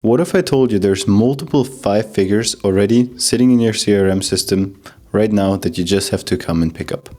What if I told you there's multiple 5 figures already sitting in your CRM system right now that you just have to come and pick up?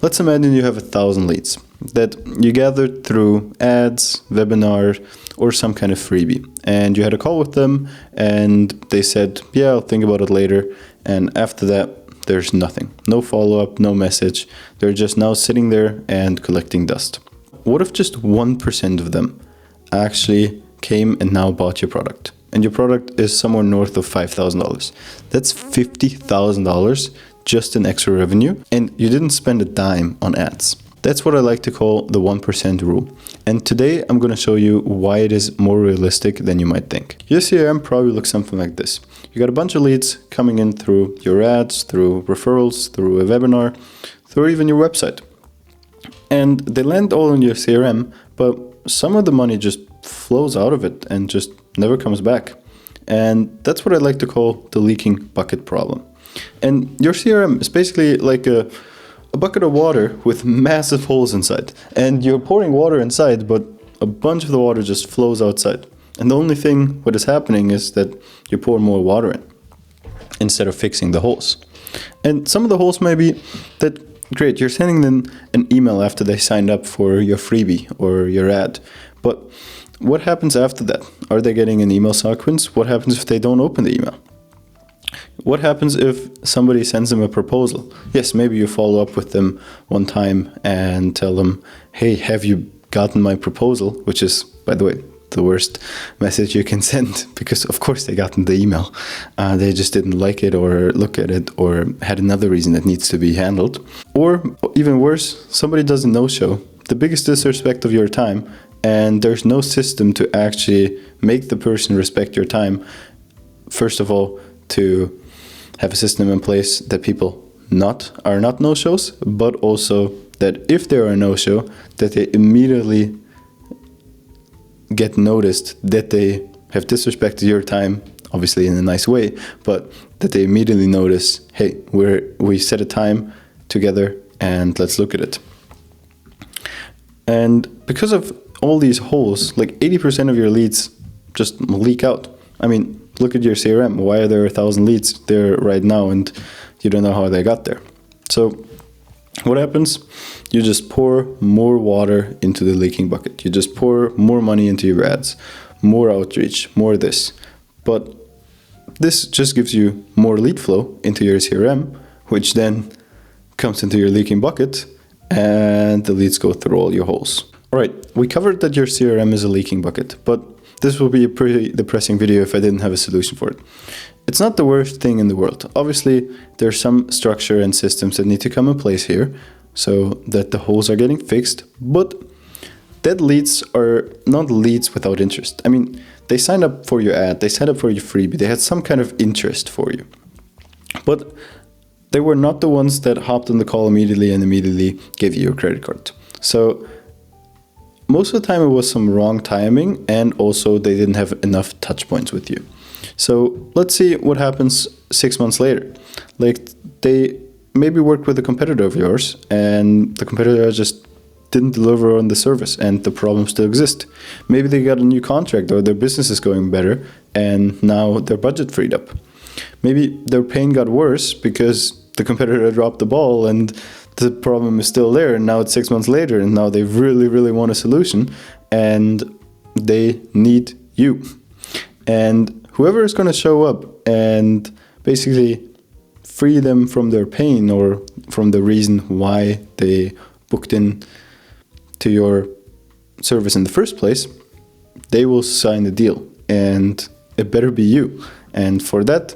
Let's imagine you have 1,000 leads that you gathered through ads, webinar, or some kind of freebie. And you had a call with them and they said, yeah, I'll think about it later. And after that, there's nothing. No follow-up, no message. They're just now sitting there and collecting dust. What if just 1% of them actually came and now bought your product? And your product is somewhere north of $5,000. That's $50,000 just in extra revenue, and you didn't spend a dime on ads. That's what I like to call the 1% rule. And today I'm going to show you why it is more realistic than you might think. Your CRM probably looks something like this. You got a bunch of leads coming in through your ads, through referrals, through a webinar, through even your website. And they land all in your CRM, but some of the money just flows out of it and just never comes back. And that's what I like to call the leaking bucket problem. And your CRM is basically like a bucket of water with massive holes inside. And you're pouring water inside, but a bunch of the water just flows outside. And the only thing what is happening is that you pour more water in instead of fixing the holes. And some of the holes may be that, great, you're sending them an email after they signed up for your freebie or your ad. But what happens after that? Are they getting an email sequence? What happens if they don't open the email? What happens if somebody sends them a proposal? Yes, maybe you follow up with them one time and tell them, hey, have you gotten my proposal? Which is, by the way, the worst message you can send, because of course they gotten the email. They just didn't like it or look at it or had another reason that needs to be handled. Or even worse, somebody does a no-show, the biggest disrespect of your time, and there's no system to actually make the person respect your time. First of all, to have a system in place that people are not no-shows, but also that if there are a no-show, that they immediately get noticed that they have disrespected your time, obviously in a nice way, but that they immediately notice, hey, we set a time together and let's look at it. And because of all these holes, like 80% of your leads just leak out. I mean, look at your CRM. Why are there 1,000 leads there right now and you don't know how they got there? So what happens? You just pour more water into the leaking bucket. You just pour more money into your ads, more outreach, more this. But this just gives you more lead flow into your CRM, which then comes into your leaking bucket and the leads go through all your holes. All right, we covered that your CRM is a leaking bucket, but this will be a pretty depressing video if I didn't have a solution for it. It's not the worst thing in the world. Obviously, there's some structure and systems that need to come in place here so that the holes are getting fixed, but dead leads are not leads without interest. I mean, they signed up for your ad, they signed up for your freebie, they had some kind of interest for you. But they were not the ones that hopped on the call immediately and immediately gave you your credit card. So most of the time it was some wrong timing, and also they didn't have enough touch points with you. So let's see what happens 6 months later. Like, they maybe worked with a competitor of yours and the competitor just didn't deliver on the service and the problem still exists. Maybe they got a new contract or their business is going better and now their budget freed up. Maybe their pain got worse because the competitor dropped the ball and the problem is still there, and now it's 6 months later and now they really, really want a solution and they need you. And whoever is going to show up and basically free them from their pain or from the reason why they booked in to your service in the first place, they will sign the deal, and it better be you. And for that,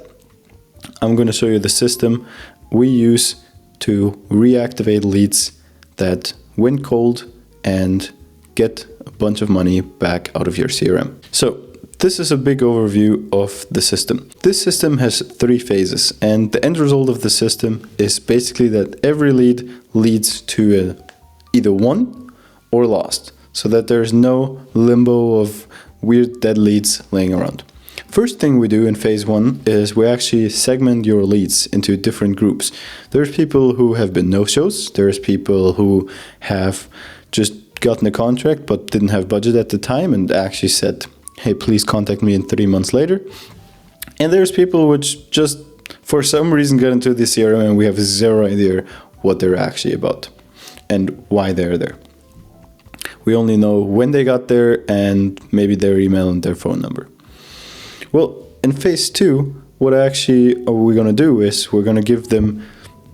I'm going to show you the system we use to reactivate leads that went cold and get a bunch of money back out of your CRM. So this is a big overview of the system. This system has 3 phases, and the end result of the system is basically that every lead leads to either won or lost, so that there's no limbo of weird dead leads laying around. First thing we do in phase 1 is we actually segment your leads into different groups. There's people who have been no-shows, there's people who have just gotten a contract but didn't have budget at the time and actually said, hey, please contact me in 3 months later. And there's people which just for some reason get into the CRM and we have zero idea what they're actually about and why they're there. We only know when they got there and maybe their email and their phone number. Well, in phase 2, what actually are we going to do is we're going to give them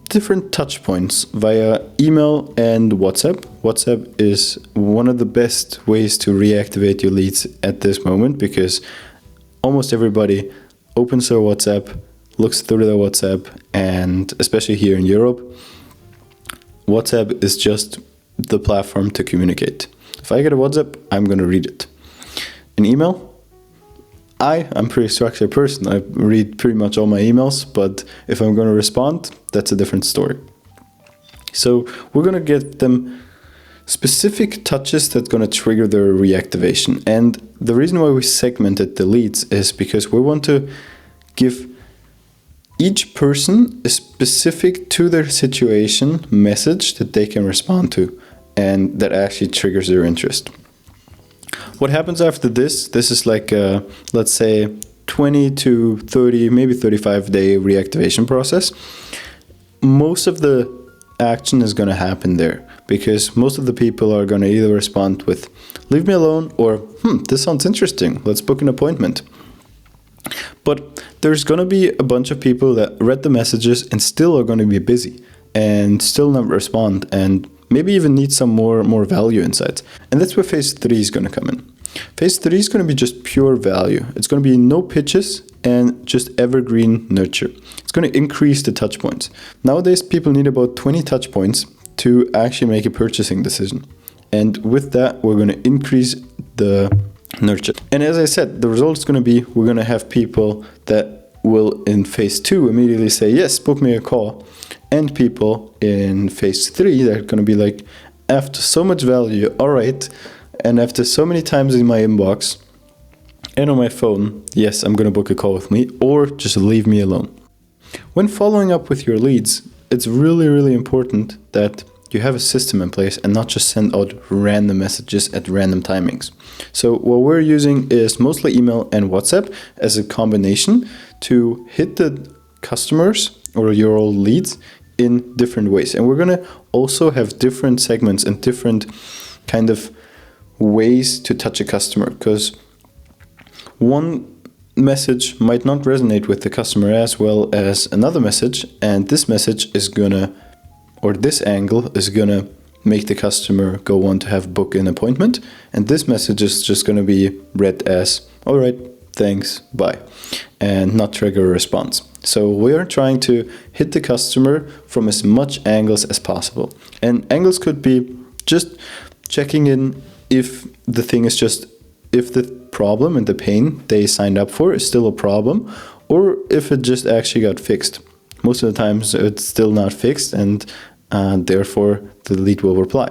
different touch points via email and WhatsApp. WhatsApp is one of the best ways to reactivate your leads at this moment, because almost everybody opens their WhatsApp, looks through their WhatsApp, and especially here in Europe, WhatsApp is just the platform to communicate. If I get a WhatsApp, I'm going to read it. An email, I'm a pretty structured person. I read pretty much all my emails, but if I'm going to respond, that's a different story. So we're going to get them specific touches that's going to trigger their reactivation. And the reason why we segmented the leads is because we want to give each person a specific to their situation message that they can respond to and that actually triggers their interest. What happens after this? This is like a, let's say, 20 to 30, maybe 35 day reactivation process. Most of the action is going to happen there because most of the people are going to either respond with, leave me alone, or, this sounds interesting, let's book an appointment. But there's going to be a bunch of people that read the messages and still are going to be busy and still not respond and maybe even need some more value insights. And that's where phase 3 is going to come in. Phase 3 is going to be just pure value. It's going to be no pitches and just evergreen nurture. It's going to increase the touch points. Nowadays, people need about 20 touch points to actually make a purchasing decision. And with that, we're going to increase the nurture. And as I said, the result is going to be, we're going to have people that will in phase 2 immediately say, yes, book me a call. And people in phase 3 that are going to be like, after so much value, all right, and after so many times in my inbox and on my phone, yes, I'm going to book a call with me, or just leave me alone. When following up with your leads, it's really, really important that you have a system in place and not just send out random messages at random timings. So what we're using is mostly email and WhatsApp as a combination to hit the customers or your old leads in different ways. And we're going to also have different segments and different kind of ways to touch a customer, because one message might not resonate with the customer as well as another message, and this message is gonna, or this angle is gonna make the customer go on to have book an appointment, and this message is just gonna be read as, all right, thanks, bye, and not trigger a response. So we are trying to hit the customer from as much angles as possible. And angles could be just checking in if the thing is just, if the problem and the pain they signed up for is still a problem, or if it just actually got fixed. Most of the times it's still not fixed, and therefore the lead will reply.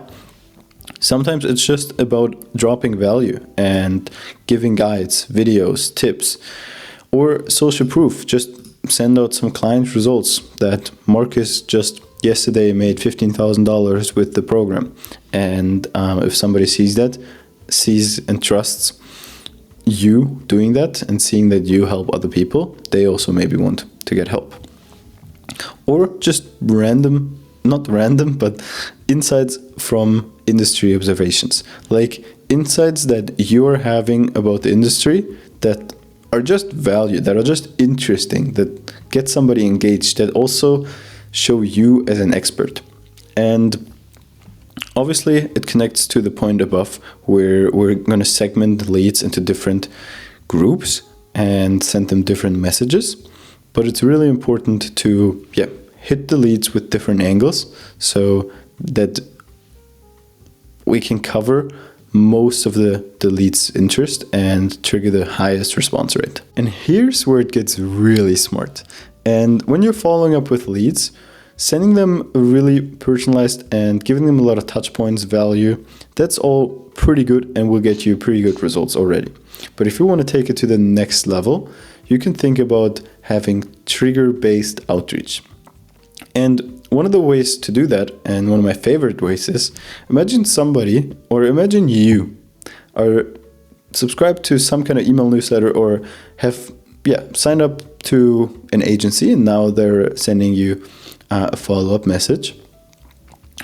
Sometimes it's just about dropping value and giving guides, videos, tips, or social proof. Just send out some client results that Marcus just yesterday made $15,000 with the program. And if somebody sees that, sees and trusts you doing that and seeing that you help other people, they also maybe want to get help. Or just random, not random, but insights from industry observations. Like insights that you're having about the industry that are just value, that are just interesting, that get somebody engaged, that also show you as an expert. And obviously it connects to the point above where we're going to segment leads into different groups and send them different messages. But it's really important to hit the leads with different angles so that we can cover most of the lead's interest and trigger the highest response rate. And here's where it gets really smart. And when you're following up with leads, sending them really personalized and giving them a lot of touch points, value, that's all pretty good and will get you pretty good results already. But if you want to take it to the next level, you can think about having trigger-based outreach. And one of the ways to do that, and one of my favorite ways, is imagine somebody, or imagine you are subscribe to some kind of email newsletter or have signed up to an agency and now they're sending you a follow-up message.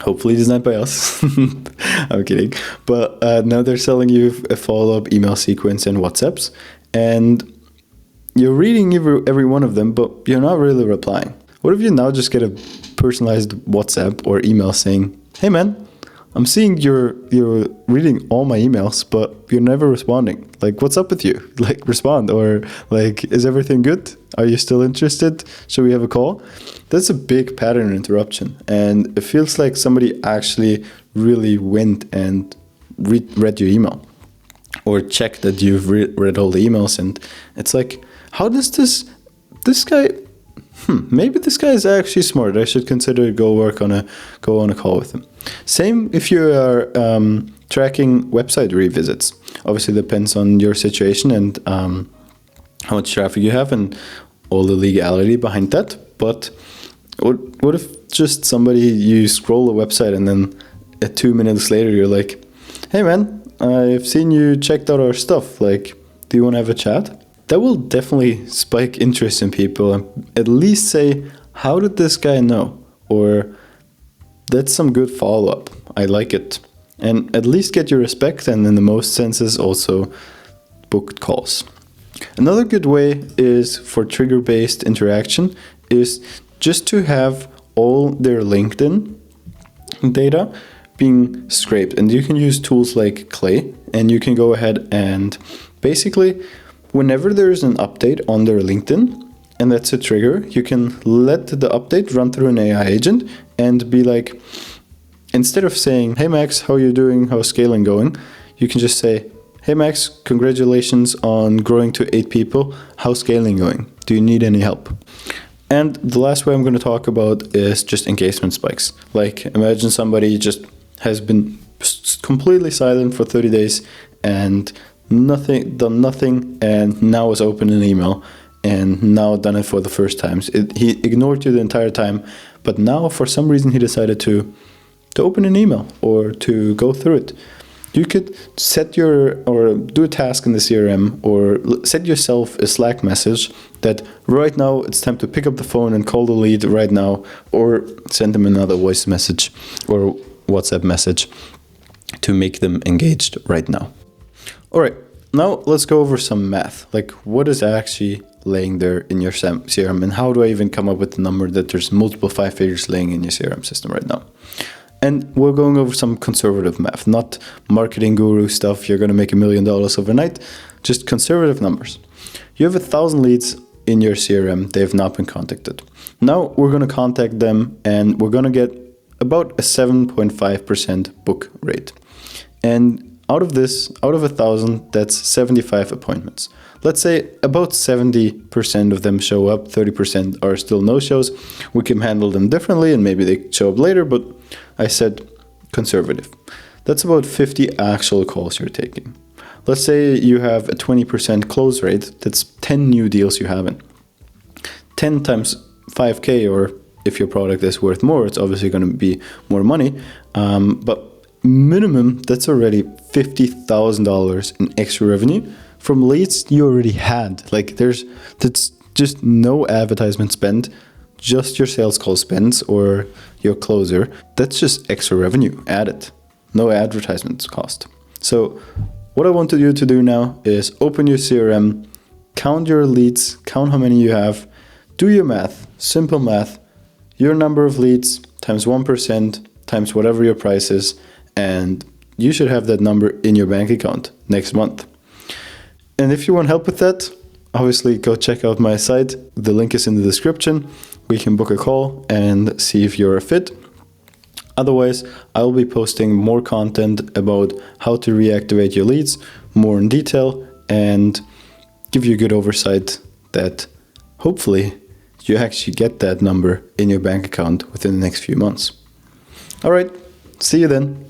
Hopefully it's not by us. I'm kidding. But now they're selling you a follow-up email sequence and WhatsApps, and you're reading every one of them, but you're not really replying. What if you now just get a personalized WhatsApp or email saying, hey man, I'm seeing you're reading all my emails, but you're never responding. Like, what's up with you? Like, respond. Or like, is everything good? Are you still interested? Should we have a call? That's a big pattern interruption. And it feels like somebody actually really went and read your email or checked that you've read all the emails. And it's like, how does this guy... maybe this guy is actually smart. I should consider go on a call with him. Same if you are tracking website revisits. Obviously, depends on your situation and how much traffic you have and all the legality behind that. But what if just you scroll a website and then 2 minutes later you're like, hey man, I've seen you checked out our stuff. Like, do you want to have a chat? That will definitely spike interest in people and at least say, how did this guy know? Or that's some good follow-up. I like it. And at least get your respect and in the most senses also booked calls. Another good way is for trigger-based interaction is just to have all their LinkedIn data being scraped. And you can use tools like Clay and you can go ahead and basically whenever there's an update on their LinkedIn, and that's a trigger, you can let the update run through an AI agent and be like, instead of saying, hey Max, how are you doing? How's scaling going? You can just say, hey Max, congratulations on growing to 8 people. How's scaling going? Do you need any help? And the last way I'm going to talk about is just engagement spikes. Like, imagine somebody just has been completely silent for 30 days and done nothing, and now is open an email and now done it for the first time. He ignored you the entire time, but now for some reason he decided to open an email or to go through it. You could do a task in the CRM or set yourself a Slack message that right now it's time to pick up the phone and call the lead right now, or send them another voice message or WhatsApp message to make them engaged right now. All right, now let's go over some math. Like, what is actually laying there in your CRM, and how do I even come up with the number that there's multiple 5 figures laying in your CRM system right now? And we're going over some conservative math, not marketing guru stuff. You're going to make $1 million overnight, just conservative numbers. You have 1,000 leads in your CRM. They have not been contacted. Now we're going to contact them and we're going to get about a 7.5% book rate. And out of 1,000, that's 75 appointments. Let's say about 70% of them show up, 30% are still no-shows. We can handle them differently and maybe they show up later, but I said conservative. That's about 50 actual calls you're taking. Let's say you have a 20% close rate, that's 10 new deals you haven't. 10 times 5K, or if your product is worth more, it's obviously going to be more money, but minimum, that's already $50,000 in extra revenue from leads you already had. Like, that's just no advertisement spend, just your sales call spends or your closer. That's just extra revenue added, no advertisement cost. So what I want you to do now is open your CRM, count your leads, count how many you have, do your math, simple math, your number of leads times 1% times whatever your price is, and you should have that number in your bank account next month. And if you want help with that, obviously go check out my site. The link is in the description. We can book a call and see if you're a fit. Otherwise, I'll be posting more content about how to reactivate your leads, more in detail, and give you a good oversight that hopefully you actually get that number in your bank account within the next few months. All right, see you then.